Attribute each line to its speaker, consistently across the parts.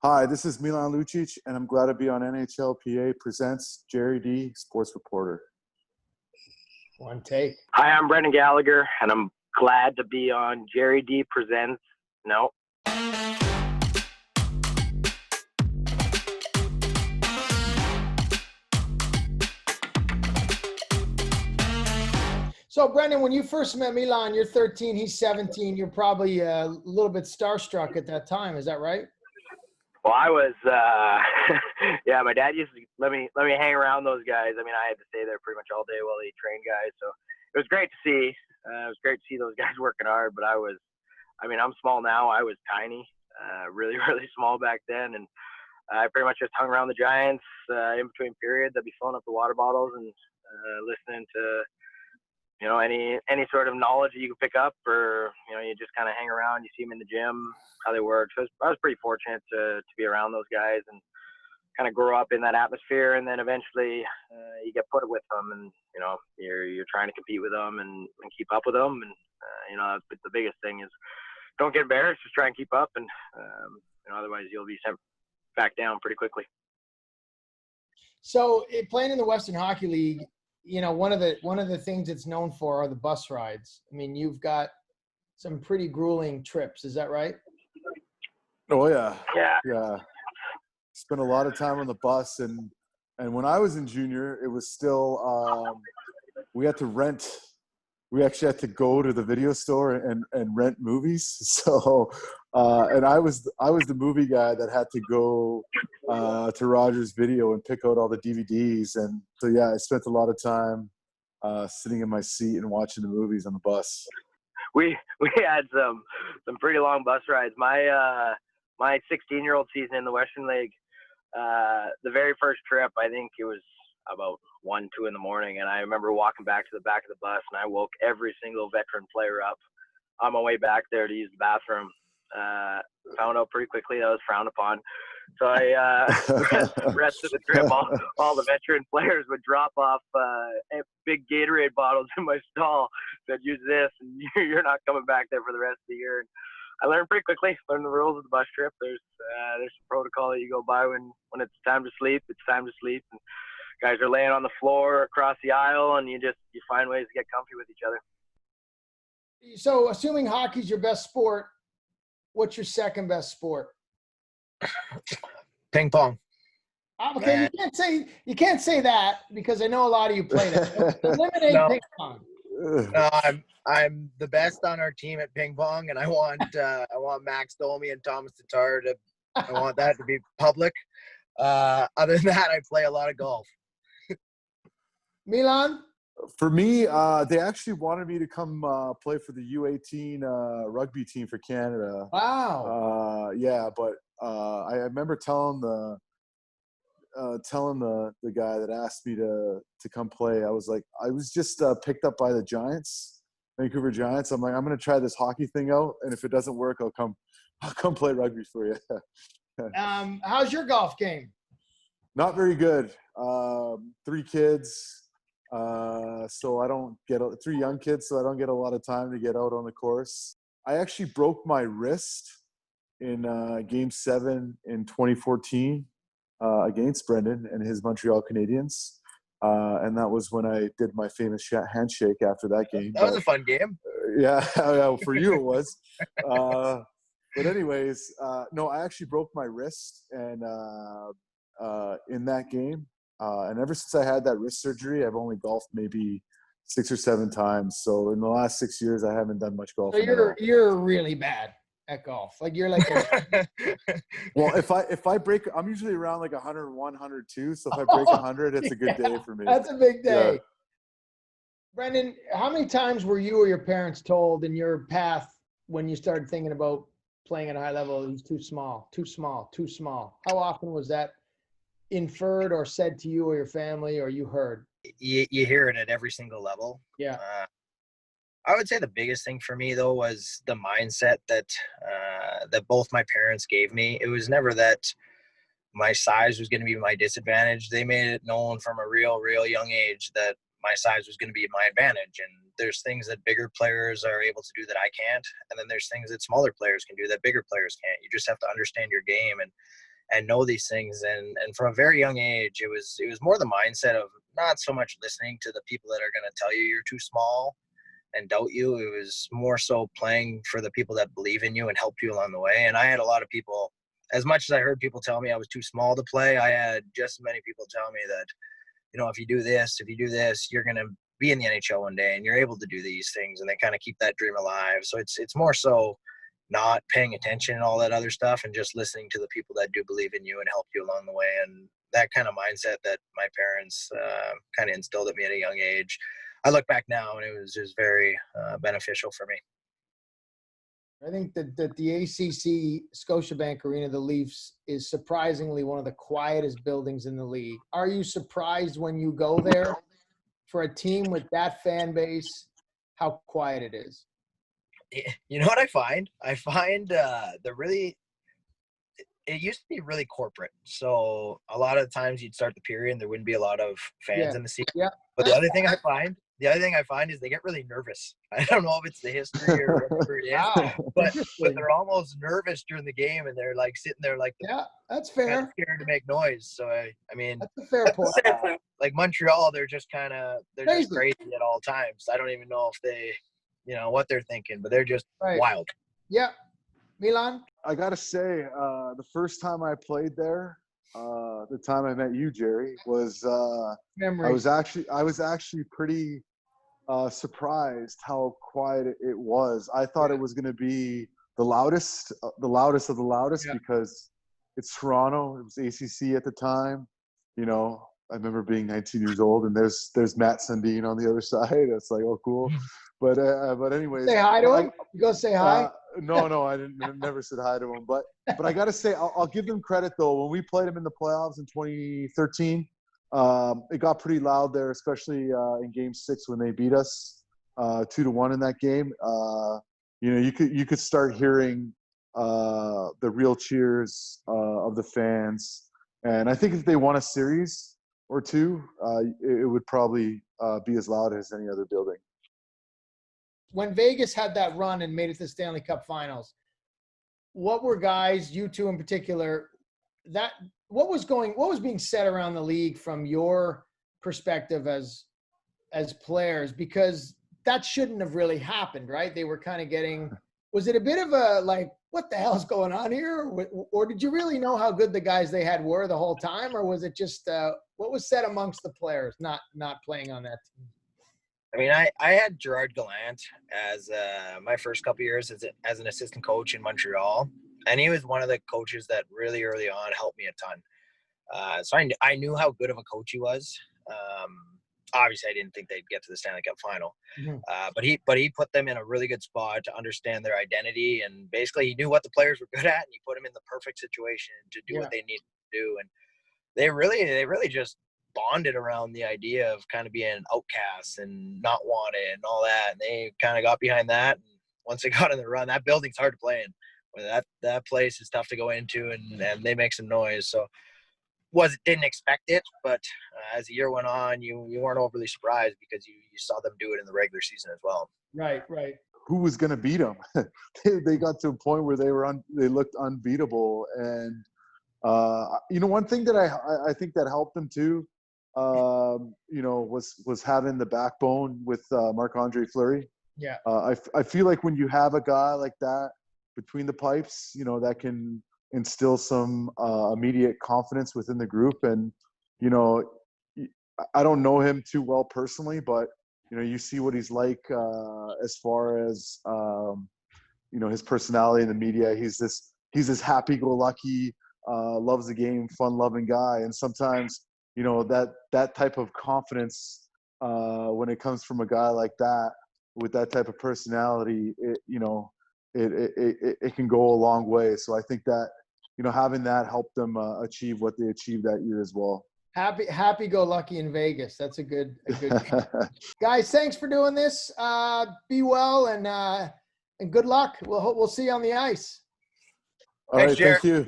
Speaker 1: Hi, this is Milan Lucic, and I'm glad to be on NHLPA Presents, Gerry Dee, sports reporter.
Speaker 2: One take.
Speaker 3: Hi, I'm Brendan Gallagher, and I'm glad to be on Gerry Dee Presents. No.
Speaker 2: So, Brendan, when you first met Milan, you're 13, he's 17. You're probably a little bit starstruck at that time. Is that right?
Speaker 3: Well, I was, yeah, my dad used to let me hang around those guys. I mean, I had to stay there pretty much all day while they trained guys. So it was great to see. It was great to see those guys working hard. But I'm small now. I was tiny, really, really small back then. And I pretty much just hung around the Giants in between periods. I'd be filling up the water bottles and listening to, any sort of knowledge that you can pick up, or, you just kind of hang around, you see them in the gym, how they work. So I was pretty fortunate to be around those guys and kind of grow up in that atmosphere. And then eventually you get put with them, and, you're trying to compete with them and keep up with them. And, the biggest thing is don't get embarrassed, just try and keep up. And, otherwise you'll be sent back down pretty quickly.
Speaker 2: So playing in the Western Hockey League, one of the things it's known for are the bus rides. I mean, you've got some pretty grueling trips. Is that right?
Speaker 1: Oh yeah.
Speaker 3: Yeah.
Speaker 1: Spent a lot of time on the bus, and when I was in junior, it was still we actually had to go to the video store and rent movies. So and I was the movie guy that had to go to Rogers Video and pick out all the DVDs. And so, yeah, I spent a lot of time sitting in my seat and watching the movies on the bus.
Speaker 3: We had some pretty long bus rides. My 16-year-old season in the Western League, the very first trip, I think it was about 1, 2 in the morning. And I remember walking back to the back of the bus, and I woke every single veteran player up on my way back there to use the bathroom. Found out pretty quickly that was frowned upon. So I, the rest of the trip, all the veteran players would drop off big Gatorade bottles in my stall, said, use this, and you're not coming back there for the rest of the year. And I learned pretty quickly, learned the rules of the bus trip. There's some protocol that you go by when it's time to sleep. It's time to sleep. And guys are laying on the floor across the aisle, and you find ways to get comfy with each other.
Speaker 2: So assuming hockey's your best sport, what's your second best sport?
Speaker 4: Ping pong.
Speaker 2: Okay, you can't say that, because I know a lot of you played it. Eliminate ping pong.
Speaker 4: No, I'm the best on our team at ping pong, and I want Max Domi and Thomas Tatar I want that to be public. Other than that, I play a lot of golf.
Speaker 2: Milan? For
Speaker 1: me, they actually wanted me to come play for the U18 rugby team for Canada.
Speaker 2: Wow.
Speaker 1: Yeah, but I remember telling the guy that asked me to come play, I was just picked up by the Giants, Vancouver Giants. I'm like, I'm going to try this hockey thing out, and if it doesn't work, I'll come play rugby for you.
Speaker 2: How's your golf game?
Speaker 1: Not very good. 3 kids. So I don't get 3 young kids, so I don't get a lot of time to get out on the course. I actually broke my wrist in Game 7 in 2014 against Brendan and his Montreal Canadiens, and that was when I did my famous handshake after that game.
Speaker 4: That was a fun game.
Speaker 1: Yeah, for you it was. But anyways, no, I actually broke my wrist and in that game. And ever since I had that wrist surgery, I've only golfed maybe 6 or 7 times. So in the last 6 years, I haven't done much golf.
Speaker 2: So you're really bad at golf. Like you're like.
Speaker 1: Well, if I break, I'm usually around like 101, 102. So if I break 100, it's a good day for me.
Speaker 2: That's a big day.
Speaker 1: Yeah.
Speaker 2: Brendan, how many times were you or your parents told in your path when you started thinking about playing at a high level, he's too small, too small, too small? How often was that inferred or said to you or your family, or you heard?
Speaker 4: You hear it at every single level.
Speaker 2: Yeah.
Speaker 4: I would say the biggest thing for me, though, was the mindset that both my parents gave me. It was never that my size was going to be my disadvantage. They made it known from a real young age that my size was going to be my advantage. And there's things that bigger players are able to do that I can't. And then there's things that smaller players can do that bigger players can't. You just have to understand your game. And and know these things. And from a very young age, it was more the mindset of not so much listening to the people that are going to tell you you're too small and doubt you. It was more so playing for the people that believe in you and help you along the way. And I had a lot of people, as much as I heard people tell me I was too small to play, I had just as many people tell me that, if you do this, you're going to be in the NHL one day and you're able to do these things, and they kind of keep that dream alive. So it's more so not paying attention and all that other stuff and just listening to the people that do believe in you and help you along the way. And that kind of mindset that my parents kind of instilled at me at a young age, I look back now and it was just very beneficial for me.
Speaker 2: I think that the ACC Scotiabank Arena, the Leafs, is surprisingly one of the quietest buildings in the league. Are you surprised when you go there for a team with that fan base, how quiet it is?
Speaker 4: You know what I find? I find it used to be really corporate. So a lot of times you'd start the period and there wouldn't be a lot of fans in the seat.
Speaker 2: Yeah.
Speaker 4: But the other thing I find is they get really nervous. I don't know if it's the history or whatever it is,
Speaker 2: Wow.
Speaker 4: but they're almost nervous during the game, and they're like sitting there like
Speaker 2: that's
Speaker 4: kind
Speaker 2: fair.
Speaker 4: of scared to make noise. So I mean,
Speaker 2: That's a fair point.
Speaker 4: like Montreal, they're just just crazy at all times. I don't even know if they, what they're thinking, but they're just wild.
Speaker 2: Yeah. Milan?
Speaker 1: I got to say, the first time I played there, the time I met you, Gerry, was I was actually pretty surprised how quiet it was. I thought it was going to be the loudest of the loudest because it's Toronto. It was ACC at the time. I remember being 19 years old, and there's Matt Sundin on the other side. It's like, oh, cool. But anyways,
Speaker 2: say hi to him. You go say hi.
Speaker 1: No, I never said hi to him. But I got to say, I'll give them credit though. When we played them in the playoffs in 2013, it got pretty loud there, especially in Game 6 when they beat us 2-1 in that game. You could start hearing the real cheers of the fans. And I think if they won a series or two, it would probably be as loud as any other building.
Speaker 2: When Vegas had that run and made it to the Stanley Cup Finals, what were guys, you two in particular, what was being said around the league from your perspective as players? Because that shouldn't have really happened, right? They were kind of was it a bit of a like, what the hell's going on here? Or did you really know how good the guys they had were the whole time? Or was it just what was said amongst the players not playing on that team?
Speaker 4: I mean, I had Gerard Gallant as my first couple of years as an assistant coach in Montreal, and he was one of the coaches that really early on helped me a ton. So I knew how good of a coach he was. Obviously, I didn't think they'd get to the Stanley Cup final, but he put them in a really good spot to understand their identity, and basically he knew what the players were good at, and he put them in the perfect situation to do what they needed to do, and they really just bonded around the idea of kind of being outcasts and not wanted and all that. And they kind of got behind that. And once they got in the run, that building's hard to play in. That place is tough to go into, and they make some noise. So didn't expect it, but as the year went on, you weren't overly surprised because you saw them do it in the regular season as well.
Speaker 2: Right.
Speaker 1: Who was going to beat them? They got to a point where they looked unbeatable. And one thing that I think that helped them too, was having the backbone with Marc-Andre Fleury.
Speaker 2: Yeah.
Speaker 1: I feel like when you have a guy like that between the pipes, that can instill some immediate confidence within the group. And, I don't know him too well personally, but, you see what he's like as far as, his personality in the media. He's this happy-go-lucky, loves the game, fun-loving guy. And sometimes, that type of confidence when it comes from a guy like that with that type of personality, it can go a long way. So I think that, having that helped them achieve what they achieved that year as well.
Speaker 2: Happy go lucky in Vegas. That's a good guys. Thanks for doing this. Be well and good luck. We'll see you on the ice.
Speaker 1: All right, thank you.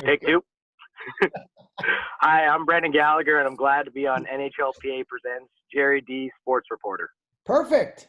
Speaker 3: Take two. Hi, I'm Brendan Gallagher, and I'm glad to be on NHLPA Presents, Gerry Dee, sports reporter.
Speaker 2: Perfect.